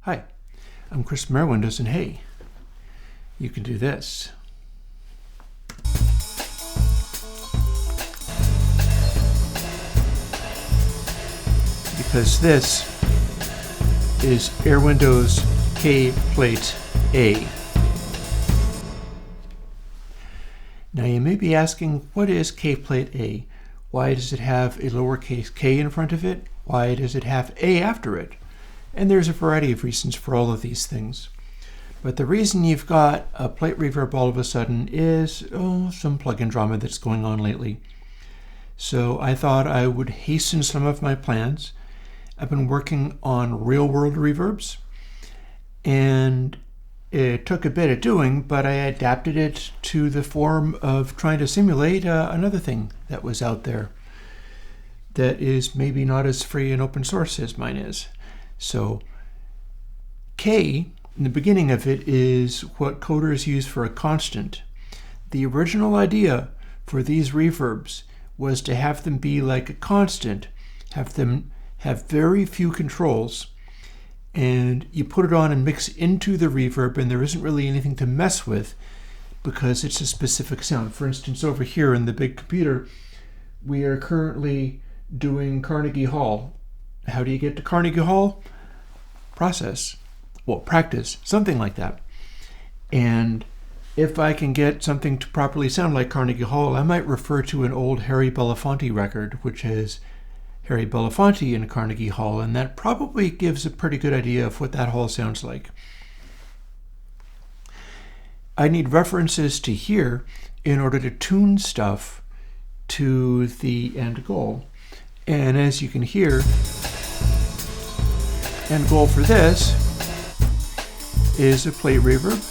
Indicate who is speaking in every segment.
Speaker 1: Hi, I'm Chris from Airwindows, and hey, you can do this. Because this is Airwindows kPlateA. Now you may be asking, what is kPlateA? Why does it have a lowercase k in front of it? Why does it have A after it? And there's a variety of reasons for all of these things. But the reason you've got a plate reverb all of a sudden is some plugin drama that's going on lately. So I thought I would hasten some of my plans. I've been working on real-world reverbs, and it took a bit of doing, but I adapted it to the form of trying to simulate another thing that was out there that is maybe not as free and open source as mine is. So K, in the beginning of it, is what coders use for a constant. The original idea for these reverbs was to have them be like a constant, have them have very few controls, and you put it on and mix into the reverb, and there isn't really anything to mess with because it's a specific sound. For instance, over here in the big computer, we are currently doing Carnegie Hall. How do you get to Carnegie Hall? Practice, something like that. And if I can get something to properly sound like Carnegie Hall, I might refer to an old Harry Belafonte record, which is Harry Belafonte in Carnegie Hall, and that probably gives a pretty good idea of what that hall sounds like. I need references to here in order to tune stuff to the end goal. And as you can hear, end goal for this is a plate reverb.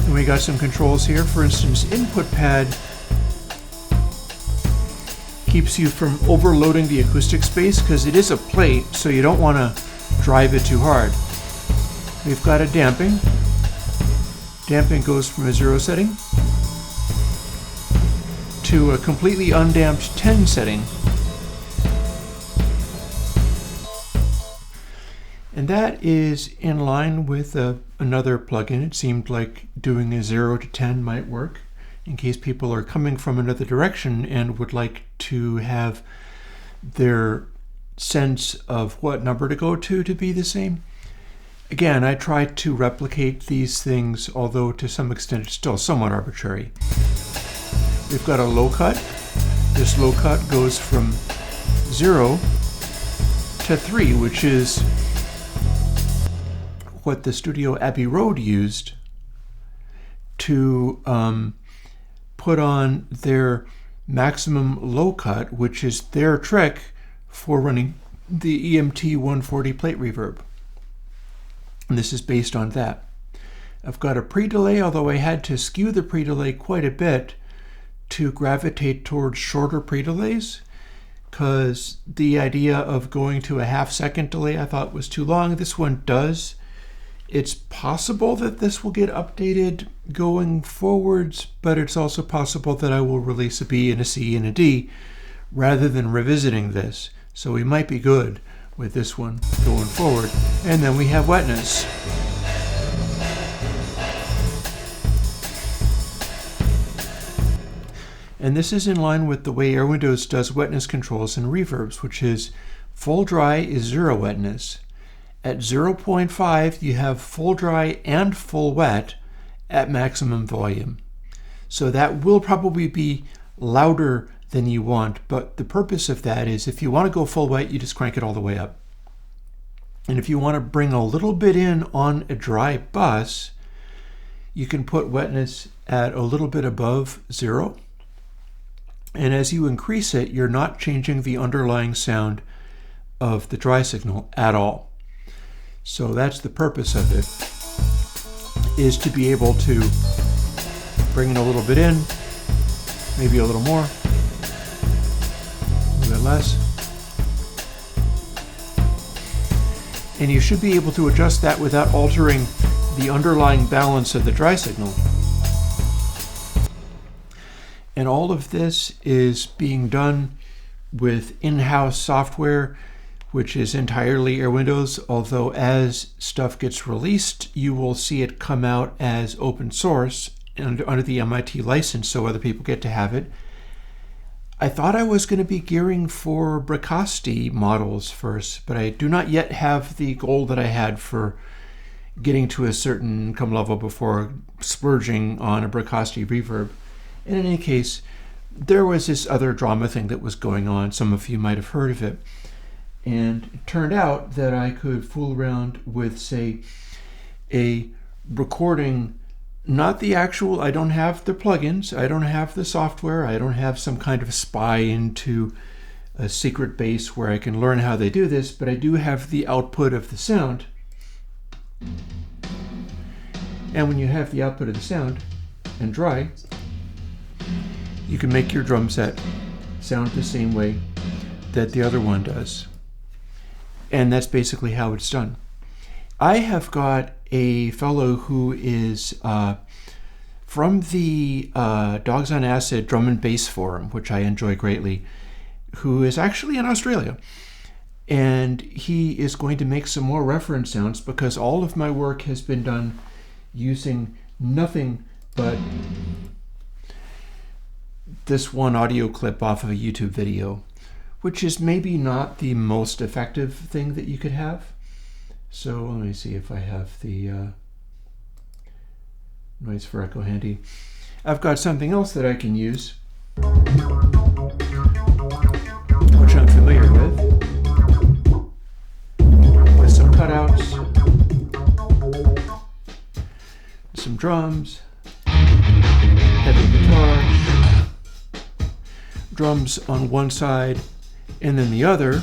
Speaker 1: And we got some controls here. For instance, input pad keeps you from overloading the acoustic space because it is a plate, so you don't want to drive it too hard. We've got a damping. Damping goes from a 0 setting to a completely undamped 10 setting. And that is in line with another plugin. It seemed like doing a 0 to 10 might work in case people are coming from another direction and would like to have their sense of what number to go to be the same. Again, I tried to replicate these things, although to some extent it's still somewhat arbitrary. We've got a low cut. This low cut goes from 0 to 3, which is what the studio Abbey Road used to put on their maximum low cut, which is their trick for running the EMT 140 plate reverb. And this is based on that. I've got a pre-delay, although I had to skew the pre-delay quite a bit to gravitate towards shorter pre-delays, because the idea of going to a half-second delay I thought was too long. This one does. It's possible that this will get updated going forwards, but it's also possible that I will release a B and a C and a D rather than revisiting this. So we might be good with this one going forward. And then we have wetness. And this is in line with the way Airwindows does wetness controls and reverbs, which is full dry is 0 wetness. At 0.5, you have full dry and full wet at maximum volume. So that will probably be louder than you want, but the purpose of that is if you want to go full wet, you just crank it all the way up. And if you want to bring a little bit in on a dry bus, you can put wetness at a little bit above 0. And as you increase it, you're not changing the underlying sound of the dry signal at all. So that's the purpose of it, is to be able to bring in a little bit in, maybe a little more, a little bit less. And you should be able to adjust that without altering the underlying balance of the dry signal. And all of this is being done with in-house software which is entirely Airwindows, although as stuff gets released, you will see it come out as open source under the MIT license, so other people get to have it. I thought I was going to be gearing for Bricasti models first, but I do not yet have the goal that I had for getting to a certain income level before splurging on a Bricasti reverb. And in any case, there was this other drama thing that was going on. Some of you might have heard of it. And it turned out that I could fool around with, say, a recording, not the actual, I don't have the plugins, I don't have the software, I don't have some kind of spy into a secret base where I can learn how they do this, but I do have the output of the sound. And when you have the output of the sound and dry, you can make your drum set sound the same way that the other one does. And that's basically how it's done. I have got a fellow who is from the Dogs on Acid Drum and Bass Forum, which I enjoy greatly, who is actually in Australia. And he is going to make some more reference sounds because all of my work has been done using nothing but this one audio clip off of a YouTube video, which is maybe not the most effective thing that you could have. So let me see if I have the noise for echo handy. I've got something else that I can use, which I'm familiar with some cutouts, some drums, heavy guitar, drums on one side and then the other,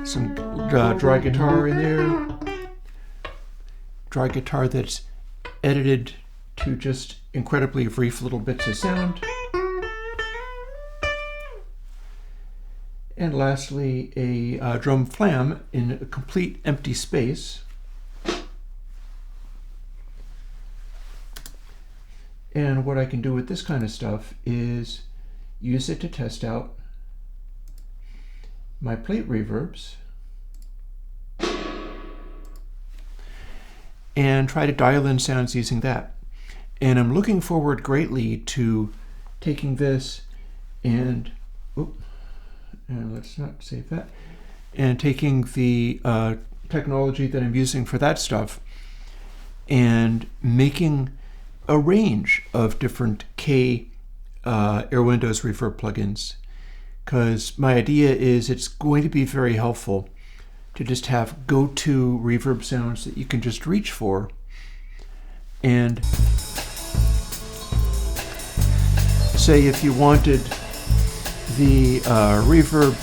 Speaker 1: some dry guitar in there, dry guitar that's edited to just incredibly brief little bits of sound, and lastly a drum flam in a complete empty space. And what I can do with this kind of stuff is use it to test out my plate reverbs and try to dial in sounds using that. And I'm looking forward greatly to taking this and let's not save that, and taking the technology that I'm using for that stuff and making a range of different Airwindows reverb plugins, because my idea is it's going to be very helpful to just have go-to reverb sounds that you can just reach for. And say if you wanted the reverb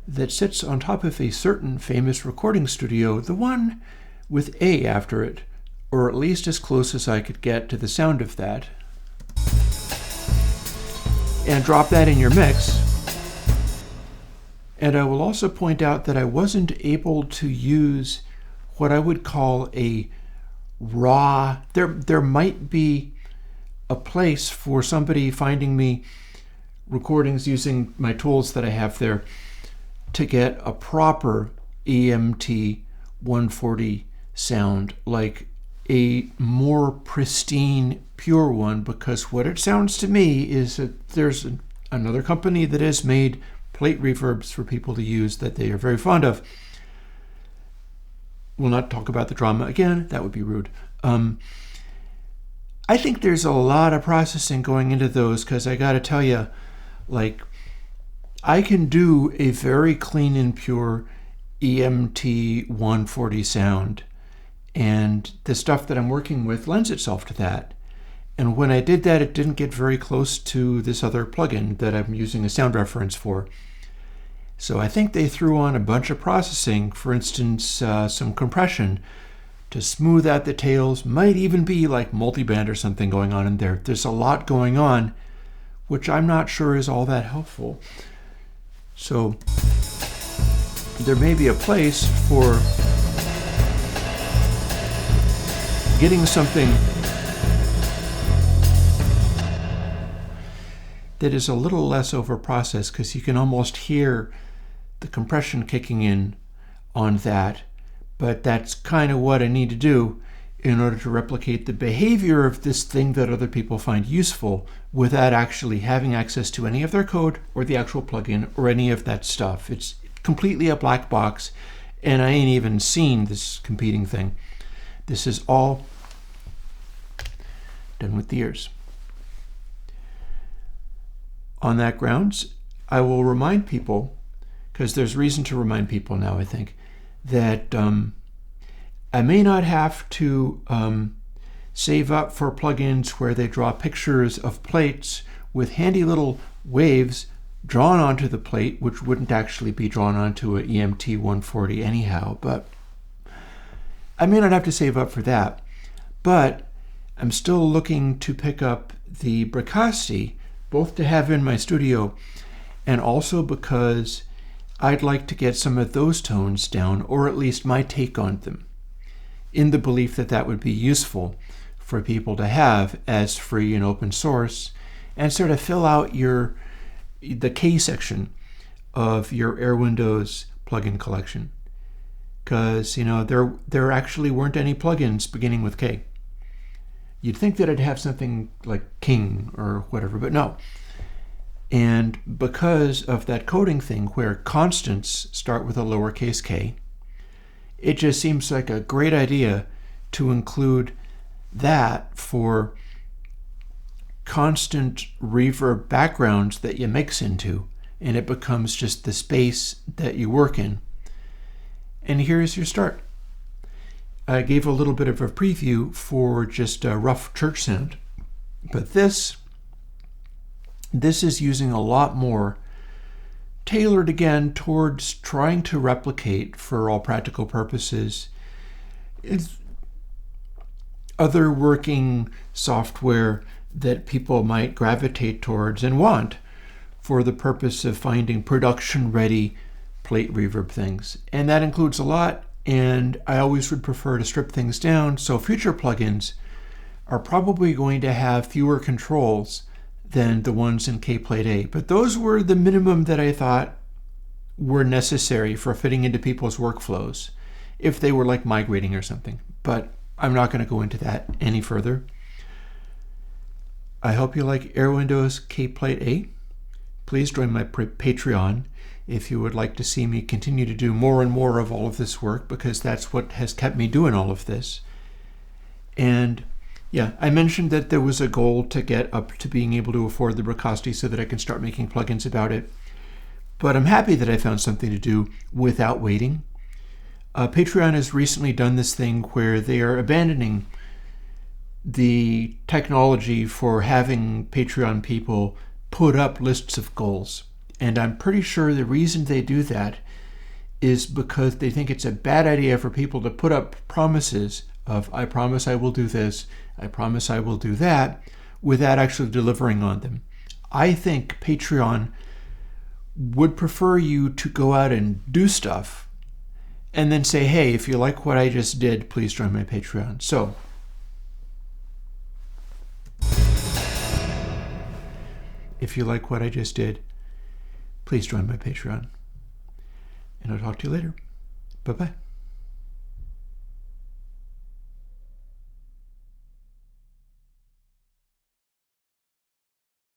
Speaker 1: that sits on top of a certain famous recording studio, the one with A after it, or at least as close as I could get to the sound of that, and drop that in your mix. And I will also point out that I wasn't able to use what I would call a raw, there might be a place for somebody finding me recordings using my tools that I have there to get a proper EMT 140 sound, like a more pristine, pure one, because what it sounds to me is that there's another company that has made plate reverbs for people to use that they are very fond of. We'll not talk about the drama again, that would be rude. I think there's a lot of processing going into those, because I gotta tell you, like, I can do a very clean and pure EMT 140 sound, and the stuff that I'm working with lends itself to that. And when I did that, it didn't get very close to this other plugin that I'm using a sound reference for. So I think they threw on a bunch of processing, for instance, some compression to smooth out the tails, might even be like multiband or something going on in there. There's a lot going on, which I'm not sure is all that helpful. So there may be a place for getting something that is a little less overprocessed, because you can almost hear the compression kicking in on that. But that's kind of what I need to do in order to replicate the behavior of this thing that other people find useful without actually having access to any of their code or the actual plugin or any of that stuff. It's completely a black box, and I ain't even seen this competing thing. This is all done with the ears. On that grounds, I will remind people, because there's reason to remind people now, I think, that I may not have to save up for plugins where they draw pictures of plates with handy little waves drawn onto the plate, which wouldn't actually be drawn onto an EMT 140 anyhow, but I may not have to save up for that. But I'm still looking to pick up the Bricasti, both to have in my studio and also because I'd like to get some of those tones down, or at least my take on them, in the belief that that would be useful for people to have as free and open source, and sort of fill out the K section of your Airwindows plugin collection. Because, there actually weren't any plugins beginning with K. You'd think that I'd have something like King or whatever, but no. And because of that coding thing where constants start with a lowercase k, it just seems like a great idea to include that for constant reverb backgrounds that you mix into, and it becomes just the space that you work in. And here's your start. I gave a little bit of a preview for just a rough church sound, but this is using a lot more, tailored again towards trying to replicate, for all practical purposes, other working software that people might gravitate towards and want for the purpose of finding production-ready plate reverb things. And that includes a lot, and I always would prefer to strip things down, so future plugins are probably going to have fewer controls than the ones in kPlateA. But those were the minimum that I thought were necessary for fitting into people's workflows, if they were like migrating or something. But I'm not going to go into that any further. I hope you like Airwindows kPlateA. Please join my Patreon if you would like to see me continue to do more and more of all of this work, because that's what has kept me doing all of this. And yeah, I mentioned that there was a goal to get up to being able to afford the Bricasti so that I can start making plugins about it. But I'm happy that I found something to do without waiting. Patreon has recently done this thing where they are abandoning the technology for having Patreon people put up lists of goals. And I'm pretty sure the reason they do that is because they think it's a bad idea for people to put up promises of, I promise I will do this, I promise I will do that, without actually delivering on them. I think Patreon would prefer you to go out and do stuff and then say, hey, if you like what I just did, please join my Patreon. So, if you like what I just did, please join my Patreon. And I'll talk to you later. Bye-bye.